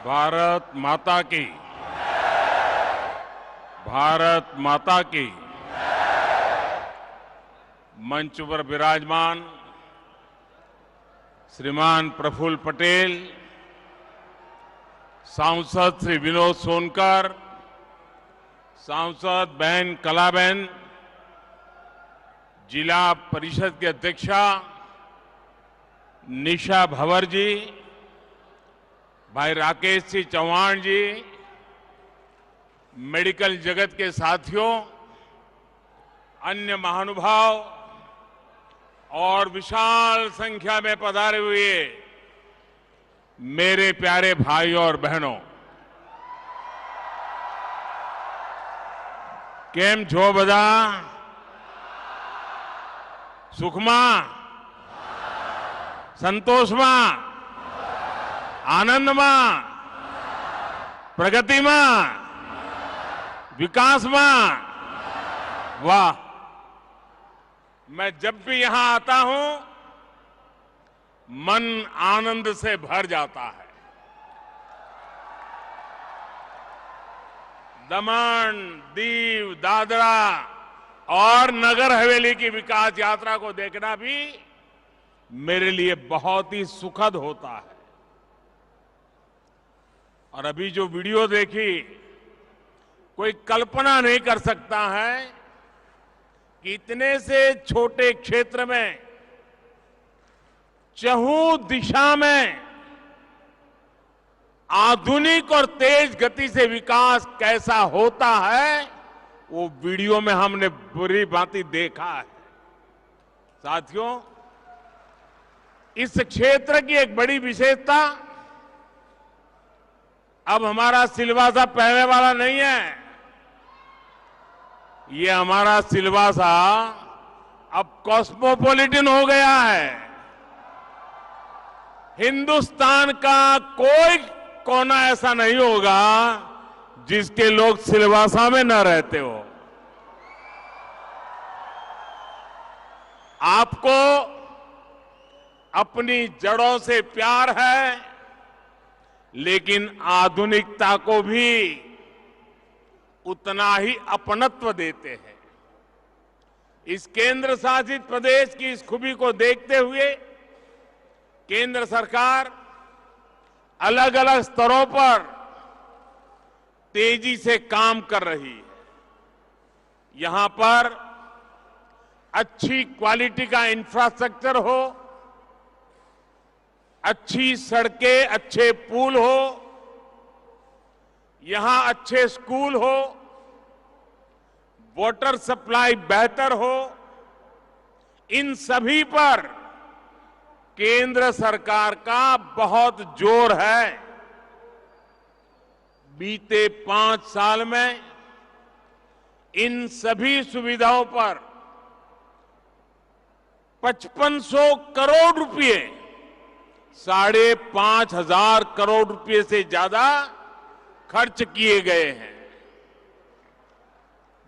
भारत माता की। भारत माता की। मंच पर विराजमान श्रीमान प्रफुल्ल पटेल, सांसद श्री विनोद सोनकर, सांसद बहन कलाबेन, जिला परिषद के अध्यक्षा निशा भंवर जी, भाई राकेश सिंह चौहान जी, मेडिकल जगत के साथियों, अन्य महानुभाव और विशाल संख्या में पधारे हुए मेरे प्यारे भाइयों और बहनों, केम छो बधा? सुखमा, संतोषમાં, આનંદમાં, પ્રગતિમાં, विकासમાં? वाह! मैं जब भी यहां आता हूं, मन आनंद से भर जाता है। दमन, दीव, दादरा और नगर हवेली की विकास यात्रा को देखना भी मेरे लिए बहुत ही सुखद होता है। और अभी जो वीडियो देखी, कोई कल्पना नहीं कर सकता है कि इतने से छोटे क्षेत्र में चहुं दिशा में आधुनिक और तेज गति से विकास कैसा होता है, वो वीडियो में हमने बुरी भांति देखा है। साथियों, इस क्षेत्र की एक बड़ी विशेषता, अब हमारा सिलवासा पहले वाला नहीं है। ये हमारा सिलवासा अब कॉस्मोपॉलिटन हो गया है। हिंदुस्तान का कोई कोना ऐसा नहीं होगा जिसके लोग सिलवासा में न रहते हो। आपको अपनी जड़ों से प्यार है, लेकिन आधुनिकता को भी उतना ही अपनत्व देते हैं। इस केंद्र शासित प्रदेश की इस खूबी को देखते हुए केंद्र सरकार अलग अलग स्तरों पर तेजी से काम कर रही है। यहां पर अच्छी क्वालिटी का इंफ्रास्ट्रक्चर हो, अच्छी सड़कें, अच्छे पुल हो, यहां अच्छे स्कूल हो, वाटर सप्लाई बेहतर हो, इन सभी पर केंद्र सरकार का बहुत जोर है। बीते 5 साल में इन सभी सुविधाओं पर 5500 करोड़ रुपए, 5,500 करोड़ रुपए से ज्यादा खर्च किए गए हैं।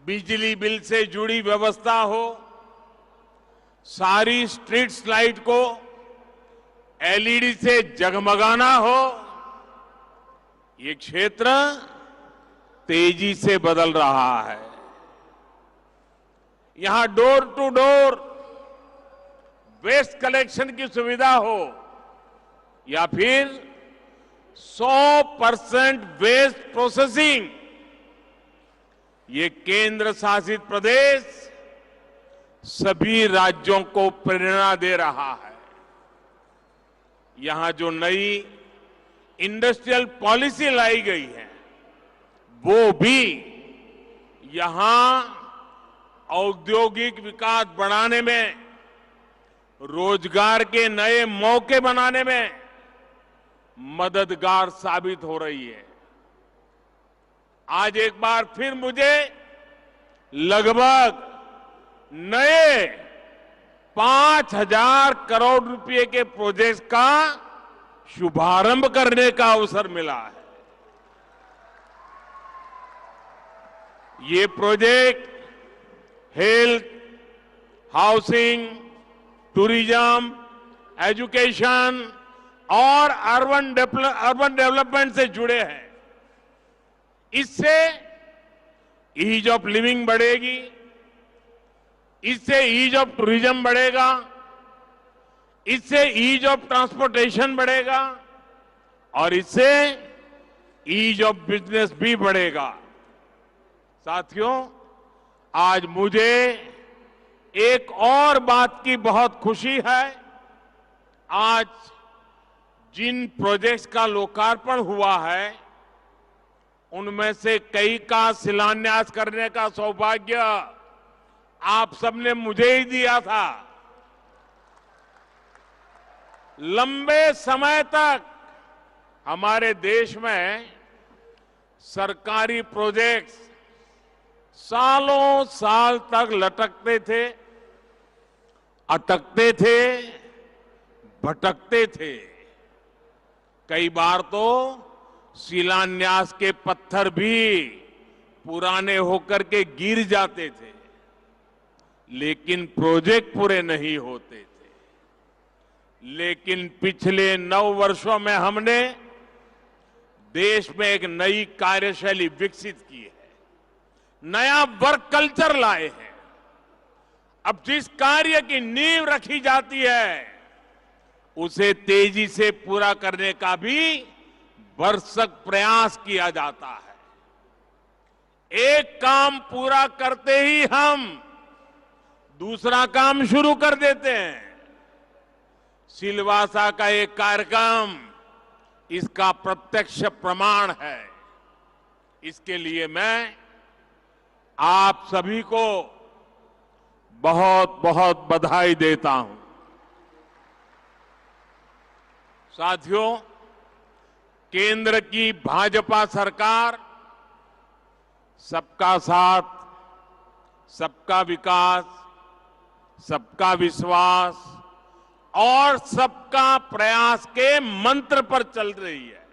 बिजली बिल से जुड़ी व्यवस्था हो, सारी स्ट्रीट लाइट को एलईडी से जगमगाना हो, ये क्षेत्र तेजी से बदल रहा है। यहां door to door waste collection की सुविधा हो या फिर 100% वेस्ट प्रोसेसिंग, ये केंद्र शासित प्रदेश सभी राज्यों को प्रेरणा दे रहा है। यहां जो नई इंडस्ट्रियल पॉलिसी लाई गई है, वो भी यहां औद्योगिक विकास बढ़ाने में, रोजगार के नए मौके बनाने में मददगार साबित हो रही है। आज एक बार फिर मुझे लगभग नए 5,000 करोड़ रुपए के प्रोजेक्ट का शुभारंभ करने का अवसर मिला है। ये project health, housing, tourism, education और अर्बन डेवलपमेंट से जुड़े हैं। इससे ईज ऑफ लिविंग बढ़ेगी, इससे ईज ऑफ टूरिज्म बढ़ेगा, इससे ईज ऑफ ट्रांसपोर्टेशन बढ़ेगा और इससे ईज ऑफ बिजनेस भी बढ़ेगा। साथियों, आज मुझे एक और बात की बहुत खुशी है। आज जिन प्रोजेक्ट्स का लोकार्पण हुआ है, उनमें से कई का शिलान्यास करने का सौभाग्य आप सबने मुझे ही दिया था। लंबे समय तक हमारे देश में सरकारी प्रोजेक्ट्स सालों साल तक लटकते थे, अटकते थे, भटकते थे। कई बार तो शिलान्यास के पत्थर भी पुराने होकर के गिर जाते थे, लेकिन प्रोजेक्ट पूरे नहीं होते थे। लेकिन पिछले 9 वर्षों में हमने देश में एक नई कार्यशैली विकसित की है, नया वर्क कल्चर लाए हैं। अब जिस कार्य की नींव रखी जाती है, उसे तेजी से पूरा करने का भी भरसक प्रयास किया जाता है। एक काम पूरा करते ही हम दूसरा काम शुरू कर देते हैं। सिलवासा का एक कार्यक्रम इसका प्रत्यक्ष प्रमाण है। इसके लिए मैं आप सभी को बहुत बहुत बधाई देता हूं। साथियों, केंद्र की भाजपा सरकार सबका साथ, सबका विकास, सबका विश्वास और सबका प्रयास के मंत्र पर चल रही है।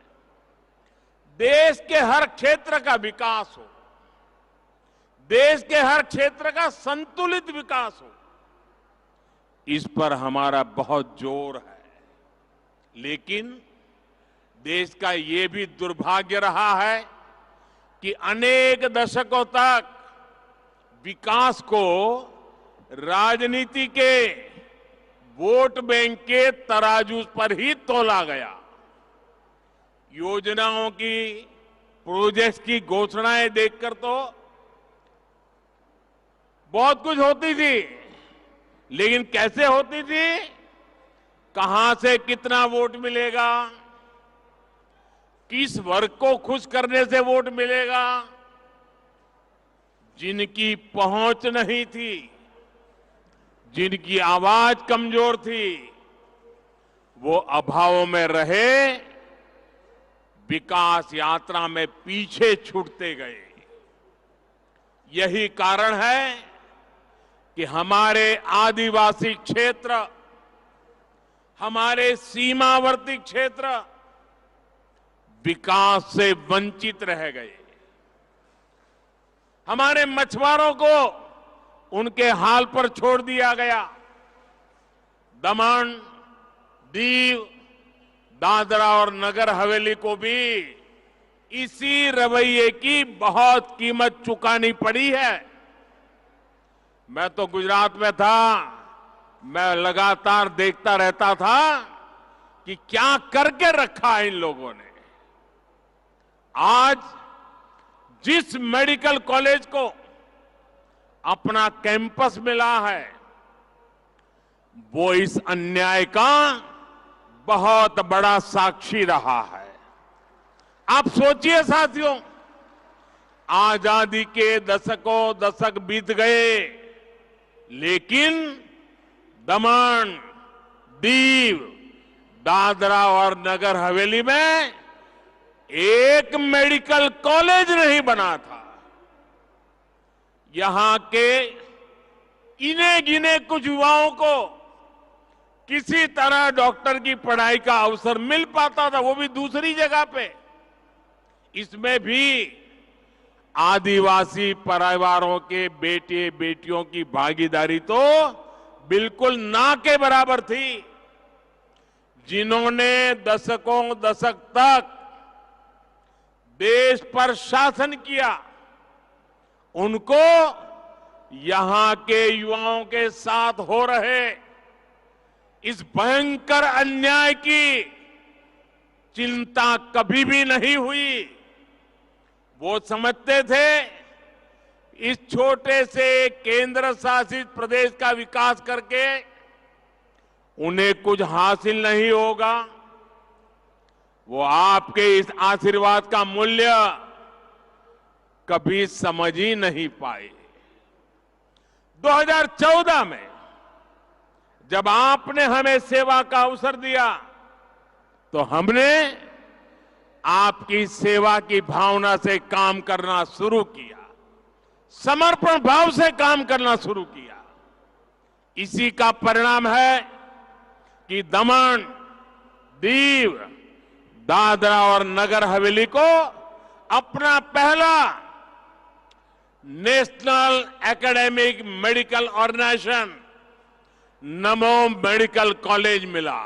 देश के हर क्षेत्र का विकास हो, देश के हर क्षेत्र का संतुलित विकास हो, इस पर हमारा बहुत जोर है। लेकिन देश का ये भी दुर्भाग्य रहा है कि अनेक दशकों तक विकास को राजनीति के वोट बैंक के तराजू पर ही तोला गया। योजनाओं की, प्रोजेक्ट्स की घोषणाएं देखकर तो बहुत कुछ होती थी, लेकिन कैसे होती थी, कहां से कितना वोट मिलेगा, किस वर्ग को खुश करने से वोट मिलेगा, जिनकी पहुंच नहीं थी, जिनकी आवाज कमजोर थी, वो अभाव में रहे, विकास यात्रा में पीछे छूटते गए। यही कारण है कि हमारे आदिवासी क्षेत्र, हमारे सीमावर्ती क्षेत्र विकास से वंचित रह गए। हमारे मछुआरों को उनके हाल पर छोड़ दिया गया। दमन, दीव, दादरा और नगर हवेली को भी इसी रवैये की बहुत कीमत चुकानी पड़ी है। मैं तो गुजरात में था, मैं लगातार देखता रहता था कि क्या करके रखा है इन लोगों ने। आज जिस मेडिकल कॉलेज को अपना कैंपस मिला है, वो इस अन्याय का बहुत बड़ा साक्षी रहा है। आप सोचिए साथियों, आजादी के दशकों दशक बीत गए, लेकिन दमन, दीव, दादरा और नगर हवेली में एक मेडिकल कॉलेज नहीं बना था। यहां के इन्हें गिने कुछ युवाओं को किसी तरह डॉक्टर की पढ़ाई का अवसर मिल पाता था, वो भी दूसरी जगह पे। इसमें भी आदिवासी परिवारों के बेटे बेटियों की भागीदारी तो बिल्कुल ना के बराबर थी। जिन्होंने दशकों दशक तक देश पर शासन किया, उनको यहां के युवाओं के साथ हो रहे इस भयंकर अन्याय की चिंता कभी भी नहीं हुई। वो समझते थे इस छोटे से केंद्र शासित प्रदेश का विकास करके उन्हें कुछ हासिल नहीं होगा। वो आपके इस आशीर्वाद का मूल्य कभी समझ ही नहीं पाए। 2014 में जब आपने हमें सेवा का अवसर दिया तो हमने आपकी सेवा की भावना से काम करना शुरू किया, समर्पण भाव से काम करना शुरू किया। इसी का परिणाम है कि दमन, दीव, दादरा और नगर हवेली को अपना पहला नेशनल एकेडमिक मेडिकल ऑर्गेनाइजेशन नमो मेडिकल कॉलेज मिला।